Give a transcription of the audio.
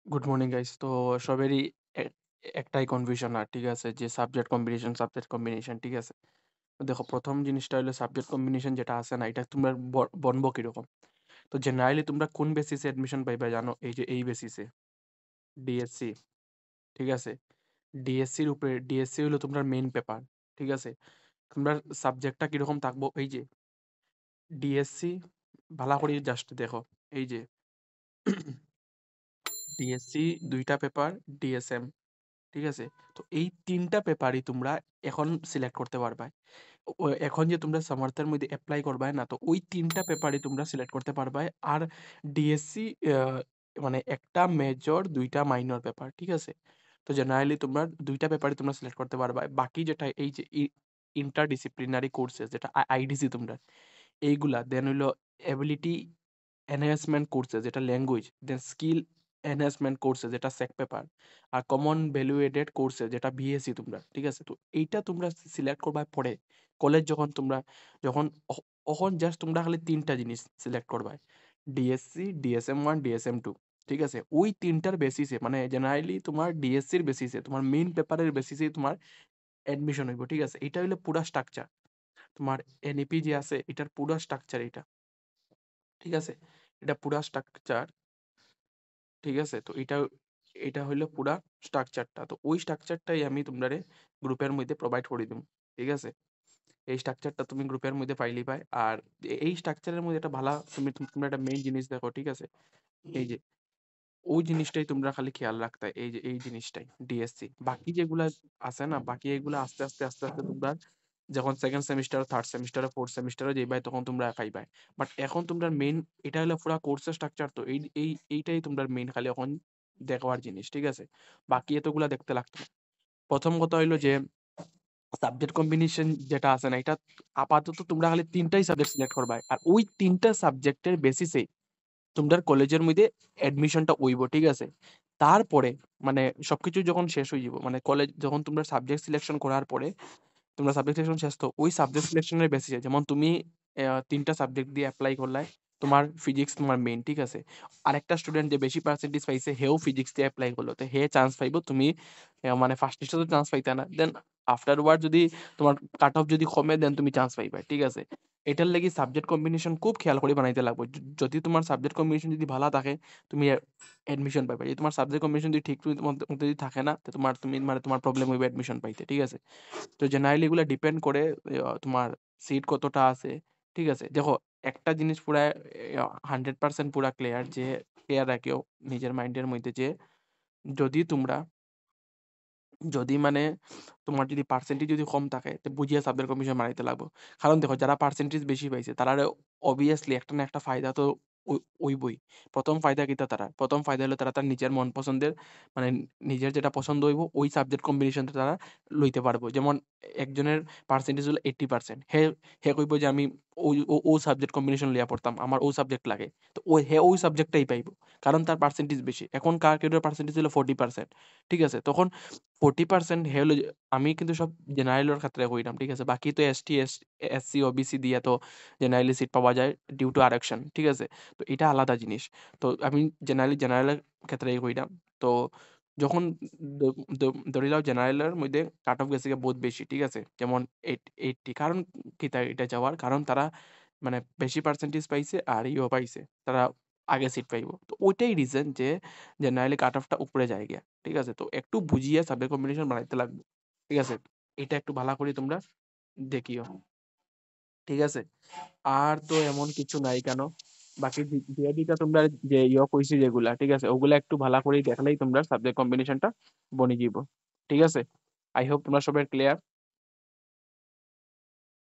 Good morning guys. তো সবেরই এ- একটাই confusion, আর ঠিক আছে, যে সাবজেক্ট কম্বিনেশন, ঠিক আছে। তো দেখো, প্রথম জিনিসটা হলো সাবজেক্ট কম্বিনেশন যেটা আছে না, এটা তোমরা বনবো কিরকম। তো জেনারেলি তোমরা কোন বেসিসে অ্যাডমিশন পাইবা জানো? এই যে এই বেসিসে, ডিএসসি, ঠিক আছে। ডিএসসি হলো তোমরা মেইন পেপার, ঠিক আছে। তোমরা সাবজেক্টটা কিরকম থাকবো, এই যে ডিএসসি, ভালো করে জাস্ট দেখো, এই যে ডিএসসি দুইটা পেপার, ডিএসএম, ঠিক আছে। তো এই ৩টা পেপারই তোমরা এখন সিলেক্ট করতে পারবা। এখন যে তোমরা সামার্থের মধ্যে এপ্লাই করবা না, তো ওই ৩টা পেপারই তোমরা সিলেক্ট করতে পারবা। আর ডিএসসি মানে একটা মেজর ২টা মাইনর পেপার, ঠিক আছে। তো জেনারেলি তোমরা ২টা পেপারই তোমরা সিলেক্ট করতে পারবা। বাকি যেটা এই যে ইন্টারডিসিপ্লিনারি কোর্সেস, যেটা আইডিসি তোমরা, এইগুলা দেন হইলো এবিলিটি এনহ্যান্সমেন্ট কোর্সেস, যেটা ল্যাঙ্গুয়েজ, দেন স্কিল এনহ্যান্সমেন্ট কোর্সেস, যেটা সেক পেপার, আর কমন ভ্যালু এডেড কোর্সেস, যেটা বিএসসি তোমরা, ঠিক আছে। তো এইটা তোমরা সিলেক্ট করবার পরে কলেজ যখন তোমরা যখন তখন জাস্ট তোমরা খালি ৩টা জিনিস সিলেক্ট করবা: ডিএসসি, ডিএসএম 1, ডিএসএম 2, ঠিক আছে। ওই ৩টার বেসিসে, মানে জেনারেলি তোমার ডিএসসির বেসিসে, তোমার মেইন পেপারের বেসিসে তোমার অ্যাডমিশন হইব, ঠিক আছে। এটা হইলো পুরা স্ট্রাকচার। তোমার এনইপি যে আছে, এটার পুরা স্ট্রাকচার এটা, ঠিক আছে। এটা পুরা স্ট্রাকচার, ঠিক আছে। তো এটা হইলো পুরা স্ট্রাকচারটা। তো ওই স্ট্রাকচারটাই আমি তোমারে গ্রুপের মধ্যে প্রোভাইড করে দিব, ঠিক আছে। এই স্ট্রাকচারটা তুমি গ্রুপের মধ্যে পাইলি পাই। আর এই স্ট্রাকচারের মধ্যে একটা ভালো, তোমরা একটা মেইন জিনিস দেখো, ঠিক আছে। এই যে ওই জিনিসটাই তোমরা খালি খেয়াল রাখতে, এই যে এই জিনিসটাই ডিএসসি। বাকি যেগুলা আছে না, বাকি এগুলা আস্তে আস্তে আস্তে আস্তে তোমরা যখন second semester, third semester, fourth সেমিস্টারে যাইবাই, তখন তোমরা পাইবাই। বাট এখন তোমরা মেইন, এটা হলো পুরা কোর্সের স্ট্রাকচার। তো এইটাই তোমরা মেইন খালি এখন দেখবার জিনিস, ঠিক আছে। বাকি এতগুলা দেখতে লাগতো না। প্রথম কথা হইলো যে সাবজেক্ট কম্বিনেশন যেটা আছে না, এটা আপাতত তোমরা খালি ৩টাই সাবজেক্ট সিলেক্ট করবা, আর ওই ৩টা সাবজেক্টের বেসিসে তোমরা কলেজের মধ্যে অ্যাডমিশনটা হইব, ঠিক আছে। তারপরে মানে সবকিছু যখন শেষ হয়ে যাব, মানে কলেজ যখন তোমরা সাবজেক্ট সিলেকশন করার পরে, তোমরা সাবজেক্ট সিলেকশন শেষ, তো ওই সাবজেক্ট সিলেকশনের বেসিসে, যেমন তুমি ৩টা সাবজেক্ট দিয়ে অ্যাপ্লাই করলাই, তোমার ফিজিক্স তোমার মেইন, ঠিক আছে। আরেকটা স্টুডেন্ট যে বেশি পার্সেন্টেজ পাইছে, হেও ফিজিক্স দিয়ে অ্যাপ্লাই করলো, তো হে চান্স পাইবো, তুমি মানে ফার্স্ট লিস্টে তো চান্স পাইতা না। দেন আফটারওয়ার্ড যদি তোমার কাট অফ যদি কমে, দেন তুমি চান্স পাইবা, ঠিক আছে। এটার লাগি সাবজেক্ট কম্বিনেশন খুব খেয়াল করে বানাইতে লাগবে। যদি তোমার সাবজেক্ট কম্বিনেশন যদি ভালো থাকে, তুমি অ্যাডমিশন পাইবা। যদি তোমার সাবজেক্ট কম্বিনেশন যদি ঠিক মতো যদি থাকে না, তো তোমার প্রবলেম হইবে অ্যাডমিশন পাইতে, ঠিক আছে। তো জেনারেলি এগুলা ডিপেন্ড করে তোমার সিট কতটা আছে, ঠিক আছে। দেখো, একটা জিনিস পুরা 100% পুরা ক্লিয়ার রাখিও নিজের মাইন্ডের মধ্যে, যে যদি তোমরা যদি মানে তোমার যদি পার্সেন্টেজ যদি কম থাকে, তো বুঝিয়ে সাবজেক্ট কমিশন বানাইতে লাগবো। কারণ দেখো, যারা পার্সেন্টেজ বেশি পাইছে তারা অবভিয়াসলি একটা না একটা ফায়দা তো হইবই। প্রথম ফায়দা কিতা, প্রথম ফায়দা হলো তারা তার নিজের মন পছন্দের, মানে নিজের যেটা পছন্দ হইব ওই সাবজেক্ট কম্বিনেশনটা তারা লইতে পারবো। যেমন একজনের পার্সেন্টেজ হলো 80%, হে হে কইব যে আমি ও সাবজেক্ট কম্বিনেশন লিয়া পড়তাম, আমার ও সাবজেক্ট লাগে। তো ওই সাবজেক্টটাই পাইবো, কারণ তার পার্সেন্টেজ বেশি। এখন কার কেউ পার্সেন্টেজ হলো 40%, ঠিক আছে। তখন 40% হে হলো আমি কিন্তু সব জেনারেলের ক্ষেত্রে কইরাম, ঠিক আছে। বাকি তো এসটি, এসসি, ওবিসি দিয়ে তো জেনারেলি সিট পাওয়া যায় ডিউ টু আরেকশন, ঠিক আছে। তো এটা আলাদা জিনিস। তো আমি জেনারেলের ক্ষেত্রেই কইরাম। তো যখন ধরে লাও জেনারেলের মধ্যে কাট অফ গেছে গিয়ে বহুত বেশি, ঠিক আছে, যেমন 80। কারণ কি এটা যাওয়ার কারণ, তারা মানে বেশি পার্সেন্টেজ পাইছে আর পাইছে, তারা আগে সিট পাইবো। তো ওইটাই রিজন যে জেনারেলি কাট অফটা উপরে যায় গিয়া, ঠিক আছে। তো একটু বুঝিয়ে সাবজেক্ট কম্বিনেশন বানাইতে লাগবে, ঠিক আছে। এটা একটু ভালো করে তোমরা দেখিও, ঠিক আছে। আর তো এমন কিছু নাই কেন, বাকি যে তোমরা যে কইছি যেগুলা, ঠিক আছে, ওগুলা একটু ভালো করে দেখলেই তোমরা সাবজেক্ট কম্বিনেশনটা বনে যাব, ঠিক আছে। আই হোপ তোমরা সবাই ক্লিয়ার।